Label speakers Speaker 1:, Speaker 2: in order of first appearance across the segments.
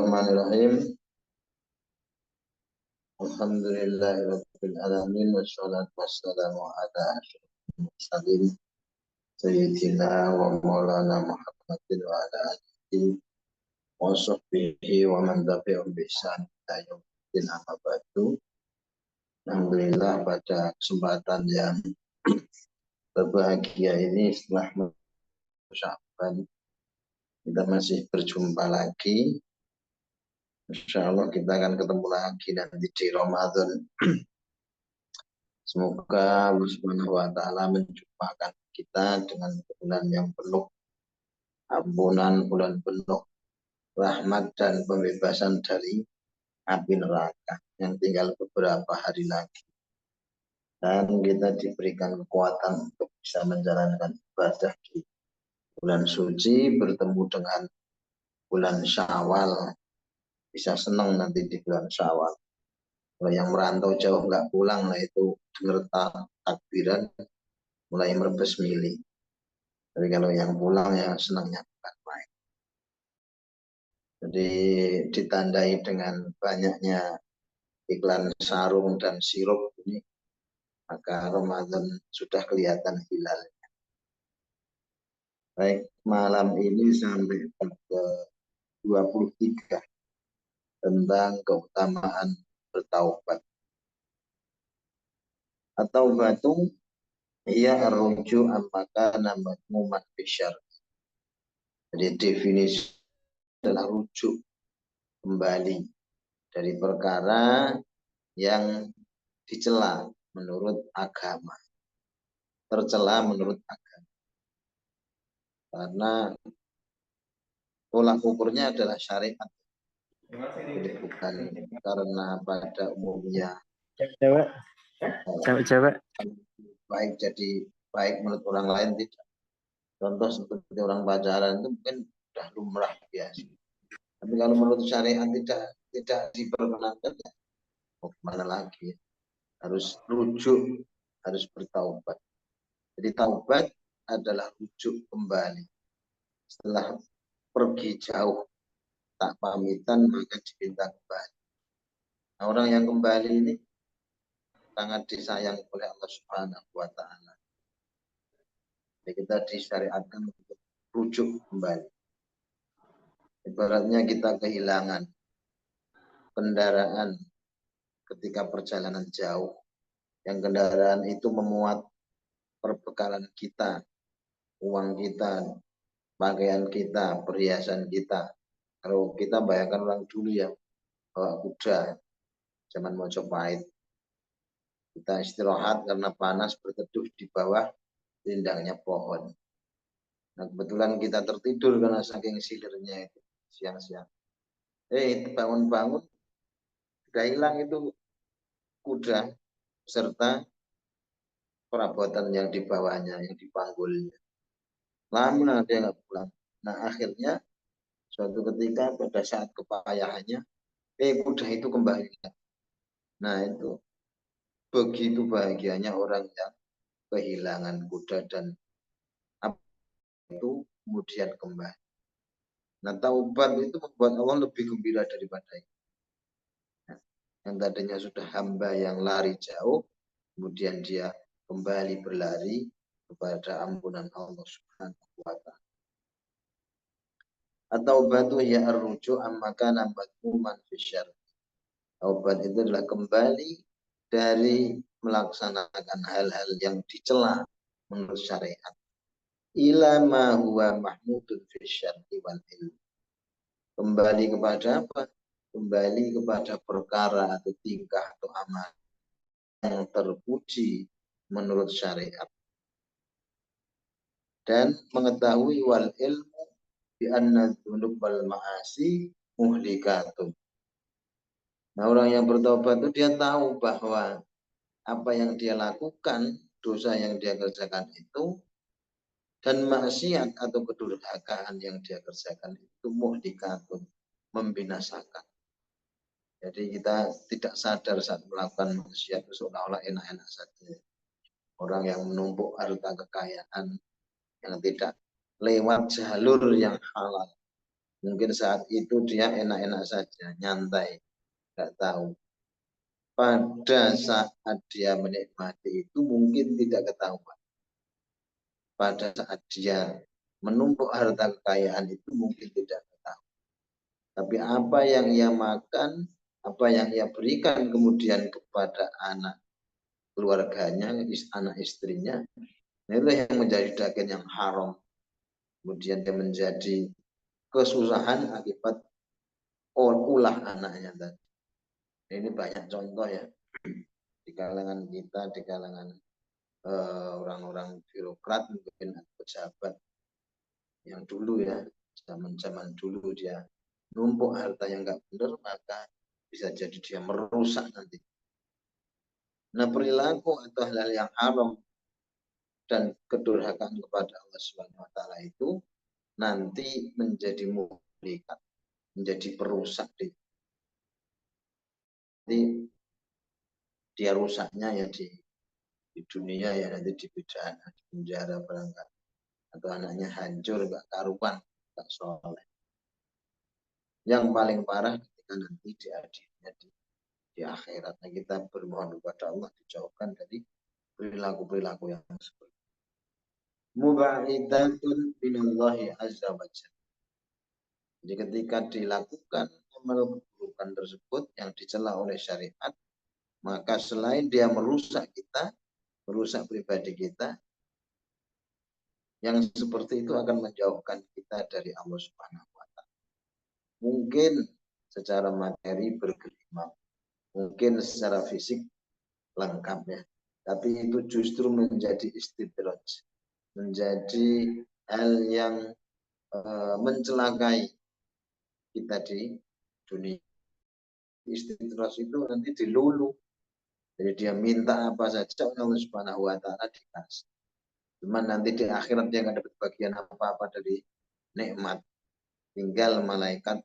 Speaker 1: Bismillahirrahmanirrahim. Alhamdulillahirabbil alamin wassalatu wassalamu ala asyrofil mursalin sayyidina wa maulana Muhammadin wa ala alihi wa sahbihi wa man tabi'ahum bi ihsan ila yaumil amma ba'du. Alhamdulillah pada kesempatan yang berbahagia ini setelah Sya'ban kita masih berjumpa lagi. Insya Allah kita akan ketemu lagi nanti di Ramadan. Semoga Allah Subhanahu wa Ta'ala menjumpakan kita dengan bulan yang penuh ampunan, bulan penuh rahmat dan pembebasan dari api neraka yang tinggal beberapa hari lagi. Dan kita diberikan kekuatan untuk bisa menjalankan ibadah di bulan suci, bertemu dengan bulan Syawal. Bisa senang nanti di bulan Syawal. Kalau yang merantau jauh nggak pulang, nah itu dengar takbiran mulai merebes milih. Tapi kalau yang pulang ya senangnya bukan main. Jadi ditandai dengan banyaknya iklan sarung dan sirup ini, maka Ramadan sudah kelihatan hilalnya. Baik, malam ini sampai ke 23 tentang keutamaan bertaubat. Atau batu ia arruju apakah nama mumat bisyar. Jadi definisi adalah rujuk kembali dari perkara yang dicela menurut agama, tercela menurut agama, karena tolak ukurnya adalah syariat. Jadi bukan karena pada umumnya
Speaker 2: cewek
Speaker 1: baik jadi baik menurut orang lain, tidak. Contoh seperti orang pacaran itu mungkin sudah lumrah biasa. Tapi kalau menurut syariat tidak diperkenankan, ya mau kemana lagi? Harus rujuk, harus bertaubat. Jadi taubat adalah rujuk kembali. Setelah pergi jauh, tak pamitan, maka diminta kembali. Nah, orang yang kembali ini sangat disayang oleh Allah Subhanahu wa Ta'ala. Jadi kita disyariatkan untuk rujuk kembali. Ibaratnya kita kehilangan kendaraan ketika perjalanan jauh, yang kendaraan itu memuat perbekalan kita, uang kita, pakaian kita, perhiasan kita. Kalau kita bayangkan orang dulu ya, bawa kuda zaman Mojopahit, kita istirahat karena panas berteduh di bawah rindangnya pohon. Nah, kebetulan kita tertidur karena saking silirnya itu siang-siang. Bangun-bangun sudah hilang itu kuda serta perabotan yang dibawanya, yang dipanggulnya. Lama dia nggak pulang. Nah, akhirnya suatu ketika pada saat kepayahannya, kuda itu kembali. Nah, itu begitu bahagianya orang yang kehilangan kuda dan itu kemudian kembali. Nah, taubat itu membuat Allah lebih gembira daripada itu. Nah, yang tadinya sudah hamba yang lari jauh, kemudian dia kembali berlari kepada ampunan Allah Subhanahu wa Ta'ala. Atau batu ya arruju ammaka nambatmu man fisyar. Taubat itu adalah kembali dari melaksanakan hal-hal yang dicela menurut syariat. Ila ma huwa mahmudun fisyar'i wal ilm. Kembali kepada apa? Kembali kepada perkara atau tingkah atau amal yang terpuji menurut syariat. Dan mengetahui wal ilmu bi anna dzunub wal ma'asi muhlikatun. Nah, orang yang bertobat itu dia tahu bahwa apa yang dia lakukan, dosa yang dia kerjakan itu, dan maksiat atau kedurhakaan yang dia kerjakan itu muhlikatun, membinasakan. Jadi kita tidak sadar saat melakukan maksiat itu seolah-olah enak-enak saja. Orang yang menumpuk harta kekayaan yang tidak lewat jalur yang halal, Mungkin saat itu dia enak-enak saja, nyantai, nggak tahu. Pada saat dia menikmati itu mungkin tidak ketahuan. Pada saat dia menumpuk harta kekayaan itu mungkin tidak ketahuan. Tapi apa yang ia makan, apa yang ia berikan kemudian kepada anak keluarganya, anak istrinya, itu yang menjadi daging yang haram. Kemudian dia menjadi kesusahan akibat ulah anaknya tadi. Ini banyak contoh ya di kalangan kita, di kalangan orang-orang birokrat mungkin pejabat yang dulu ya, zaman-zaman dulu dia numpuk harta yang nggak benar, maka bisa jadi dia merusak nanti. Nah, perilaku atau hal-hal yang haram dan kedurhakaan kepada Allah Subhanahu wa taala itu nanti menjadi muhlikat, menjadi perusak. Jadi dia rusaknya ya di dunia ya, nanti di pidana, di penjara berangkat, atau anaknya hancur gak karuan, gak soleh. Yang paling parah ketika nanti diadilnya di akhirat. Nah, kita bermohon kepada Allah dijauhkan dari perilaku-perilaku yang seperti itu. Muba'idatun minallahi azza wa jalla. Jadi ketika dilakukan amal keburukan tersebut yang dicela oleh syariat, maka selain dia merusak kita, merusak pribadi kita, yang seperti itu akan menjauhkan kita dari Allah Subhanahu wa taala. Mungkin secara materi bergelimang, mungkin secara fisik lengkap ya, tapi itu justru menjadi istidraj, menjadi hal yang mencelakai kita di dunia. Istidraj itu nanti dilulu, jadi dia minta apa saja Allah Subhanahu wa taala dikasih. Cuman nanti di akhirat dia nggak dapat bagian apa-apa dari nikmat. Tinggal malaikat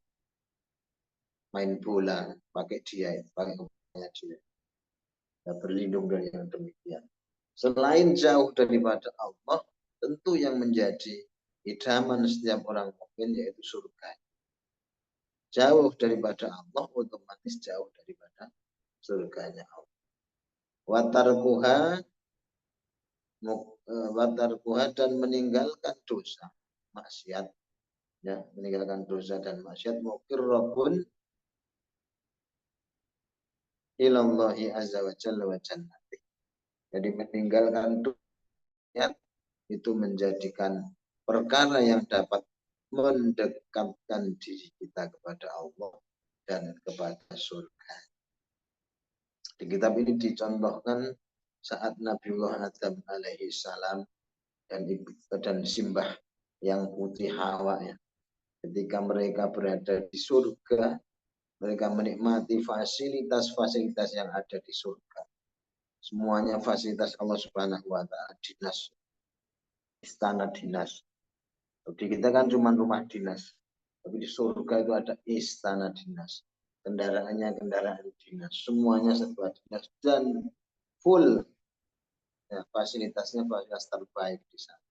Speaker 1: main bola pakai dia, pakai kepalanya dia. Ya, berlindung dari yang demikian. Selain jauh daripada Allah, tentu yang menjadi idaman setiap orang mukmin yaitu surga. Jauh daripada Allah, otomatis jauh daripada surganya Allah. Watarkuha dan meninggalkan dosa, maksiat, ya, meninggalkan dosa dan maksiat, mukirrabun ilallahi azza wa jalla wa jannati. Jadi meninggalkan dosa itu menjadikan perkara yang dapat mendekatkan diri kita kepada Allah dan kepada surga. Di kitab ini dicontohkan saat Nabiullah Adam alaihi salam dan Simbah yang putih Hawa ya. Ketika mereka berada di surga, mereka menikmati fasilitas-fasilitas yang ada di surga. Semuanya fasilitas Allah Subhanahu wa taala, dinas, istana dinas. Di kita kan cuma rumah dinas. Tapi di surga itu ada istana dinas. Kendaraannya kendaraan dinas. Semuanya serba dinas dan full. Ya, fasilitasnya fasilitas terbaik di sana.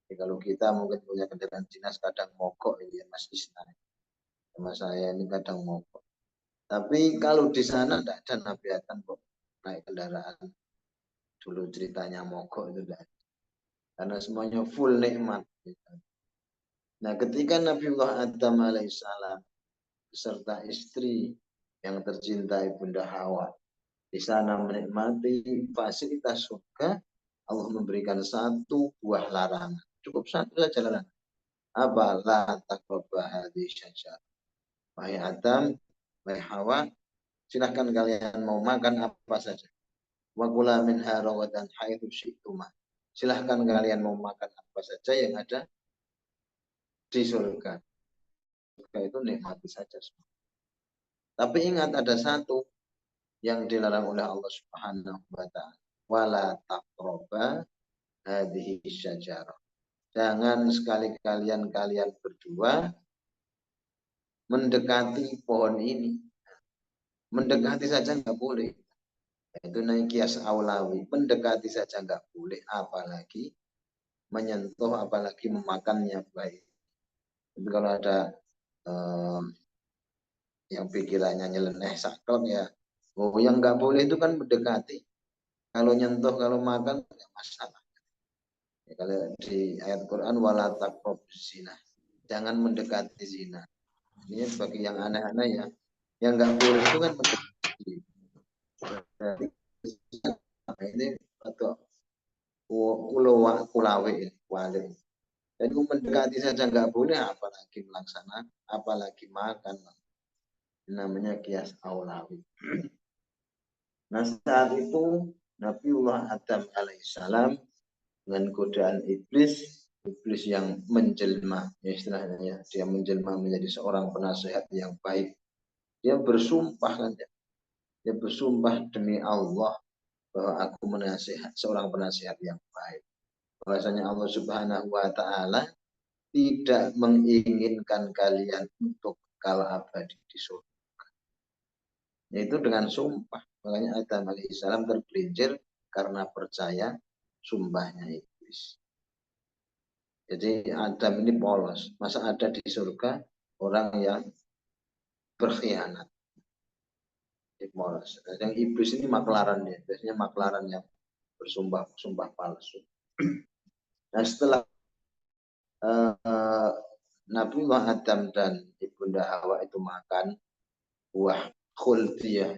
Speaker 1: Jadi kalau kita mungkin punya kendaraan dinas kadang mogok ini ya Mas Isna. Sama saya ini kadang mogok. Tapi kalau di sana tidak ada Nabi Adam kok naik kendaraan. Dulu ceritanya mogok itu tidak ada. Karena semuanya full nikmat. Nah, ketika Nabiullah Adam alaihissalam beserta istri yang tercinta Ibunda Hawa di sana menikmati fasilitas surga, Allah memberikan satu buah larangan. Cukup satu saja larangan. Apa? La taqrabu hadhihi syajarah. Wahai Adam, wahai Hawa, silahkan kalian mau makan apa saja. Wa kula minha rawadan haitsu syi'tuma. Silahkan kalian mau makan apa saja yang ada di surga. Surga itu nikmati saja semua. Tapi ingat ada satu yang dilarang oleh Allah Subhanahu wa taala. Wala taqraba hadhihi syajarah. Jangan sekali-kali kalian berdua mendekati pohon ini. Mendekati saja nggak boleh. Itu naik kias aulawi. Mendekati saja nggak boleh. Apalagi menyentuh, apalagi memakannya baik. Tapi kalau ada eh, yang pikirannya nyeleneh saklek ya, oh yang nggak boleh itu kan mendekati. Kalau nyentuh, kalau makan nggak masalah. Ya, kalau di ayat Quran wala taqrabuz zina, jangan mendekati zina. Ini bagi yang aneh-aneh ya, yang nggak boleh itu kan mendekati. Berarti ini atau kulawe wale. Jadi mendekati saja nggak boleh, apalagi melaksanakan, apalagi makan. Namanya kias aulawi. Nah saat itu Nabiullah Adam alaihissalam dengan godaan iblis, iblis yang menjelma, ya istilahnya ya, dia menjelma menjadi seorang penasehat yang baik. Dia bersumpah kan, dia bersumpah demi Allah bahwa aku menasihat seorang penasihat yang baik. Bahwasanya Allah Subhanahu wa taala tidak menginginkan kalian untuk kekal abadi di surga. Yaitu dengan sumpah. Makanya Adam alaihissalam tergelincir karena percaya sumpahnya iblis. Jadi Adam ini polos. Masa ada di surga orang yang berkhianat. Polos. Yang iblis ini maklaran ya. Biasanya maklaran yang bersumpah palsu. Nah setelah Nabiullah Adam dan Ibunda Hawa itu makan buah khuldi ya,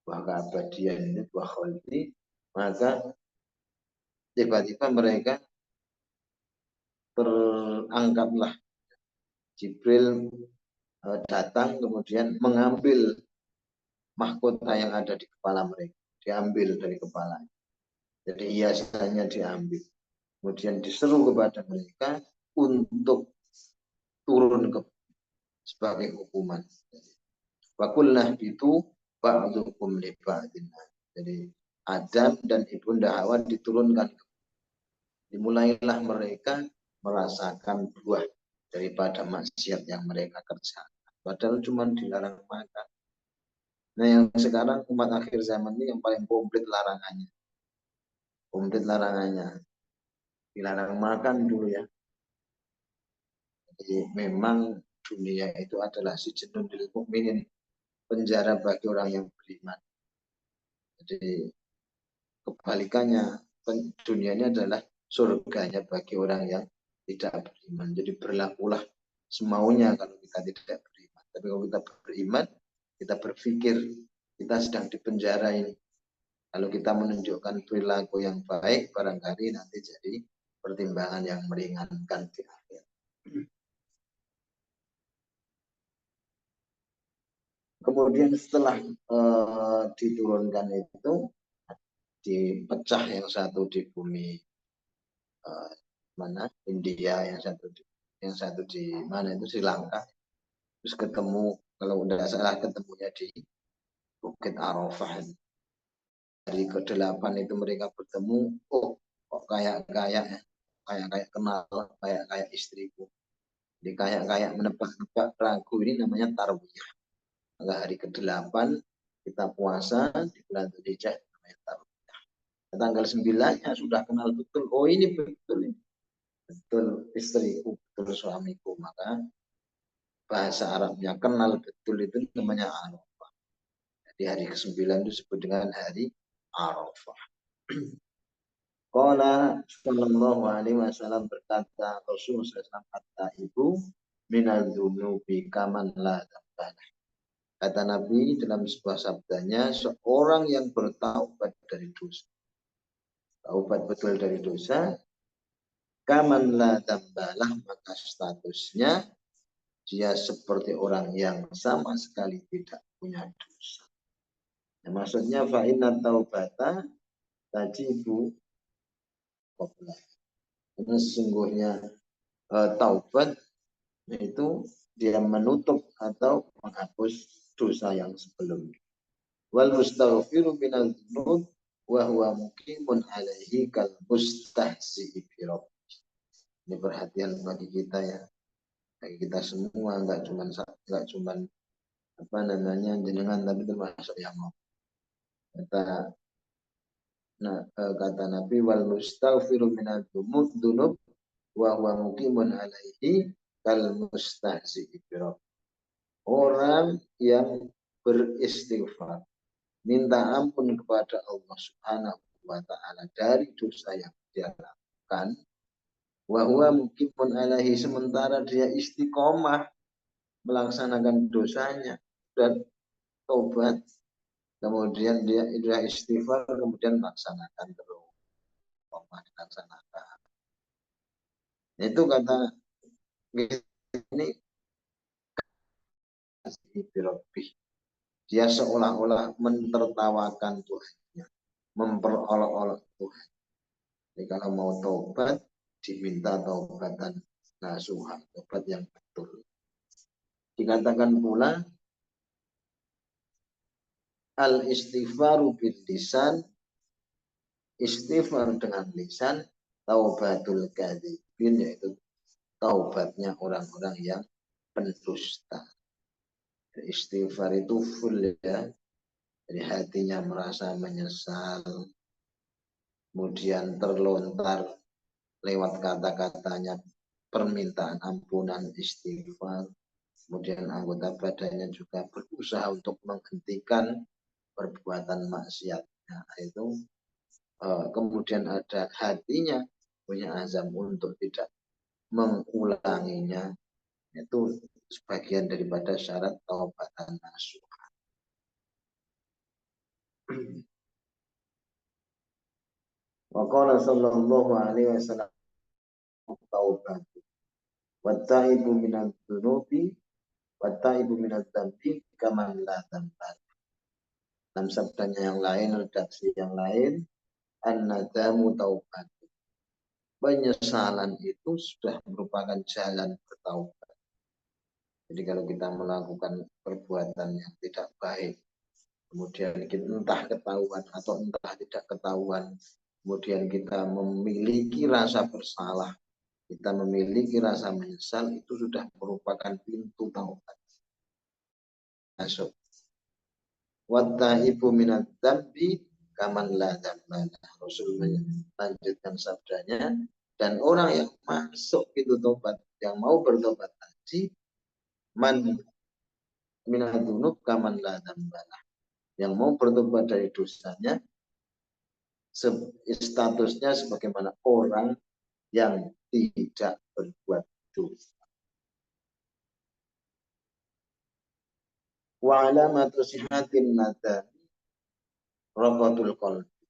Speaker 1: buah keabadian ini buah khuldi, maka tiba-tiba mereka terangkatlah Jibril datang kemudian mengambil mahkota yang ada di kepala mereka, diambil dari kepala. Jadi hiasannya diambil. Kemudian diseru kepada mereka untuk turun ke sebagai hukuman. Fakullah itu ba'dukum li ba'din. Jadi Adam dan Ibunda Hawa diturunkan. Dimulailah mereka merasakan buah daripada maksiat yang mereka kerjakan. Padahal cuma dilarang makan. Nah yang sekarang umat akhir zaman ini yang paling komplit larangannya. Komplit larangannya. Dilarang makan dulu ya. Jadi memang dunia itu adalah sijnun lil mukminin, penjara bagi orang yang beriman. Jadi kebalikannya, dunia ini adalah surganya bagi orang yang tidak beriman. Jadi berlakulah semaunya kalau kita tidak beriman. Tapi kalau kita beriman, kita berpikir kita sedang di penjara ini. Kalau kita menunjukkan perilaku yang baik, barangkali nanti jadi pertimbangan yang meringankan di akhir. Kemudian setelah diturunkan itu, dipecah yang satu di bumi mana India, yang satu di mana itu Sri Lanka. Terus ketemu, kalau tidak salah ketemunya di Bukit Arafah. Hari ke-8 itu mereka bertemu, oh kok kayak kenal, kayak istriku. Jadi kayak menebak-nebak ragu, ini namanya tarwiyah. Maka hari ke-8 kita puasa di bulan Dzulhijjah namanya tarwiyah. Tanggal 9-nya sudah kenal betul, oh ini betul istriku, betul suamiku. Maka bahasa Arabnya kenal betul itu namanya Arafah. Jadi hari ke-9 itu disebut dengan hari Arafah. Qala sallallahu alaihi wasallam, berkata Rasulullah SAW, kata ibu minal dzunubi kaman la dzambana. Kata Nabi dalam sebuah sabdanya, seorang yang bertaubat dari dosa, taubat betul dari dosa, kaman la dzambalah, maka statusnya dia seperti orang yang sama sekali tidak punya dosa. Nah, maksudnya fa'inna taubata tajibu qabla. Karena sesungguhnya taubat itu dia menutup atau menghapus dosa yang sebelumnya. Wal mustaghfiru minal dzunub wa huwa muqimun alaihi kal mustahzi bi rabbih. Ini perhatian bagi kita ya. Bagi kita semua, enggak cuman apa namanya jenengan, tapi termasuk yang mau. Kata Nabi wal mustaghfiru minal dzunub wa huwa muqimun alaihi kal mustahzi ibro. Orang yang beristighfar, minta ampun kepada Allah Subhanahu wa taala dari dosa yang dia lakukan, wa huwa muqimun alaihi, sementara dia istiqomah melaksanakan dosanya dan taubat, kemudian dia istighfar, kemudian melaksanakan terus, dilaksanakan. Itu kata ini dia seolah-olah mentertawakan Tuhannya, memperolok-olok Tuhan. Jadi kalau mau taubat, diminta taubatan nasuha, taubat yang betul. Dikatakan pula al istighfaru bil lisan, istighfar dengan lisan, taubatul kadzibin, yaitu taubatnya orang-orang yang pendusta. Istighfar itu full ya, jadi hatinya merasa menyesal, kemudian terlontar lewat kata-katanya permintaan ampunan istighfar, kemudian anggota badannya juga berusaha untuk menghentikan perbuatan maksiatnya itu, kemudian ada hatinya punya azam untuk tidak mengulanginya, itu sebagian daripada syarat taubatan nasuh. Wa qala sallallahu alaihi wasallam taubat wa taibu minadz dzunubi wa taibu minadz dzambi kaman la dzamba. Dalam sabdanya yang lain, redaksi yang lain, an-nadamu taubat. Penyesalan itu sudah merupakan jalan bertaubat. Jadi kalau kita melakukan perbuatan yang tidak baik, kemudian kita entah ketahuan atau entah tidak ketahuan, kemudian kita memiliki rasa bersalah, kita memiliki rasa menyesal, itu sudah merupakan pintu taubat masuk. Wattahibu minadz dzambi kaman la dzamba. Rasul melanjutkan sabdanya, dan orang yang masuk itu tobat, yang mau bertobat tadi, man minadzunub kaman la dzamba, yang mau bertobat dari dosanya statusnya sebagaimana orang yang tidak berbuat dosa. Wa alamatu sihatin nada raqatul qalbi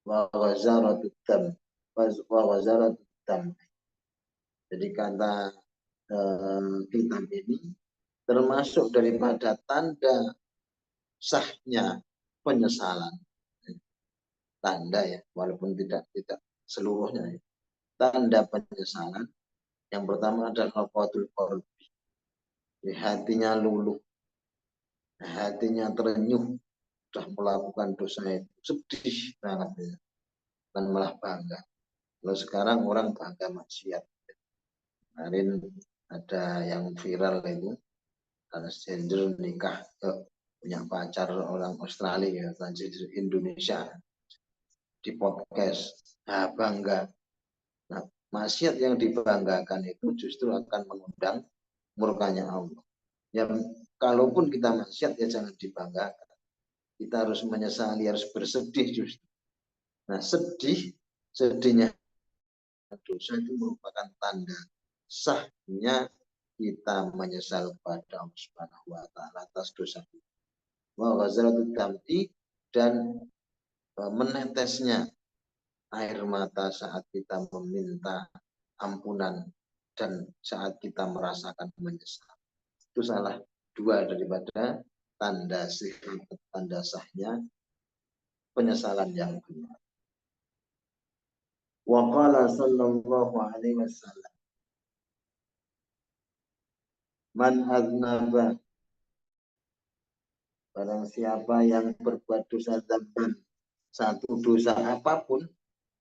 Speaker 1: wa ghazaratud dam wa ghazaratud dam. Jadi kata kitab ini termasuk daripada tanda sahnya penyesalan. Tanda ya, walaupun tidak seluruhnya ya. Tanda penyesalan yang pertama adalah raqatul qalbi. Hatinya luluh, hatinya terenyuh, sudah melakukan dosa itu, sedih banget ya. Dan malah bangga. Kalau sekarang orang bangga maksiat. Kemarin ada yang viral itu, transgender nikah, punya pacar orang Australia, transgender Indonesia, di podcast. Nah, bangga. Nah, maksiat yang dibanggakan itu justru akan mengundang murkanya Allah. Ya, kalaupun kita maksiat ya jangan dibanggakan. Kita harus menyesali, harus bersedih justru. Nah, sedihnya dosa itu merupakan tanda sahnya kita menyesal kepada Allah Subhanahu wa taala atas dosa kita. Wa ghazaratud dam'i, dan menetesnya air mata saat kita meminta ampunan dan saat kita merasakan menyesal. Itu salah dua daripada tanda sahnya penyesalan yang benar. Wa qala sallallahu alaihi wasallam, man aznaba, barang siapa yang berbuat dosa dzamban, satu dosa apapun,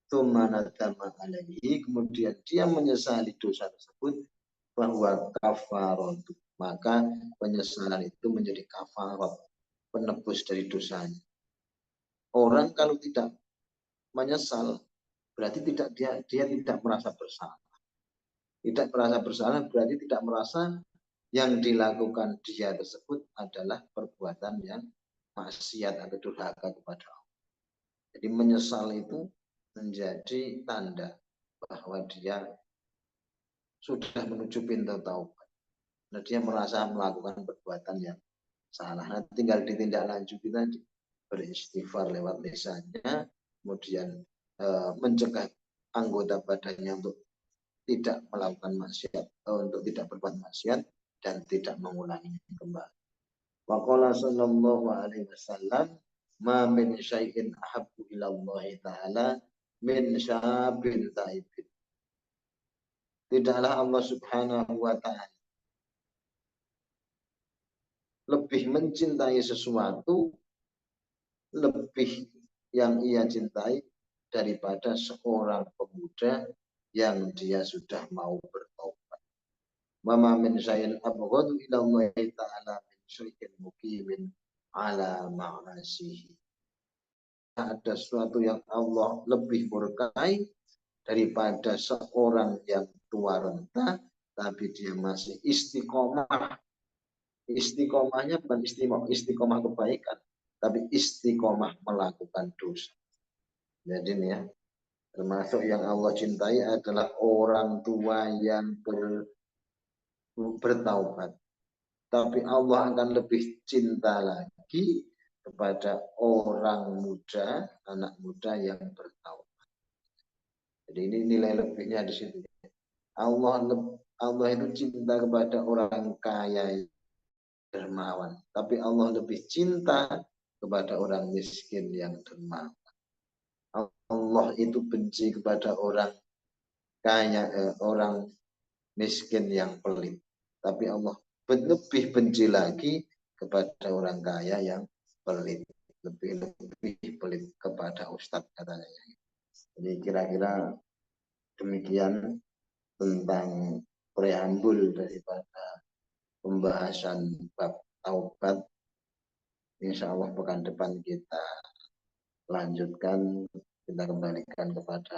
Speaker 1: tumanadama alaihi, kemudian dia menyesali dosa tersebut, bahwa kafarat, maka penyesalan itu menjadi kafarat, penebus dari dosanya. Orang kalau tidak menyesal berarti dia tidak merasa bersalah. Tidak merasa bersalah berarti tidak merasa yang dilakukan dia tersebut adalah perbuatan yang maksiat atau durhaka kepada Allah. Jadi menyesal itu menjadi tanda bahwa dia sudah menuju pintu taubat. Nah, dia merasa melakukan perbuatan yang salah. Nah, tinggal ditindaklanjuti tadi, beristighfar lewat lisannya, kemudian mencegah anggota badannya untuk tidak melakukan maksiat, untuk tidak berbuat maksiat dan tidak mengulanginya kembali. Waqala sallallahu alaihi wasallam, ma min syai'in ahabbu ila Allah taala min syabin taibin. Tidaklah Allah Subhanahu wa taala lebih mencintai sesuatu, lebih yang ia cintai daripada seorang pemuda yang dia sudah mau bertobat. Mama min syai'in abghadu ila Allah taala min syai'in muqimin ala ma'asihi. Ada sesuatu yang Allah lebih murkai daripada seorang yang tua renta tapi dia masih istiqomah. Istiqomahnya bukan istiqomah kebaikan, tapi istiqomah melakukan dosa. Jadi ini ya, termasuk yang Allah cintai adalah orang tua yang bertaubat. Tapi Allah akan lebih cinta lagi kepada orang muda, anak muda yang bertaubat. Jadi ini nilai lebihnya di situ. Allah itu cinta kepada orang kaya dermawan, tapi Allah lebih cinta kepada orang miskin yang dermawan. Allah itu benci kepada orang kaya, orang miskin yang pelit, tapi Allah lebih benci lagi kepada orang kaya yang pelit, lebih pelit kepada ustadz katanya. Jadi kira-kira demikian tentang preambul daripada pembahasan bab taubat. Insya Allah pekan depan kita lanjutkan, kita kembalikan kepada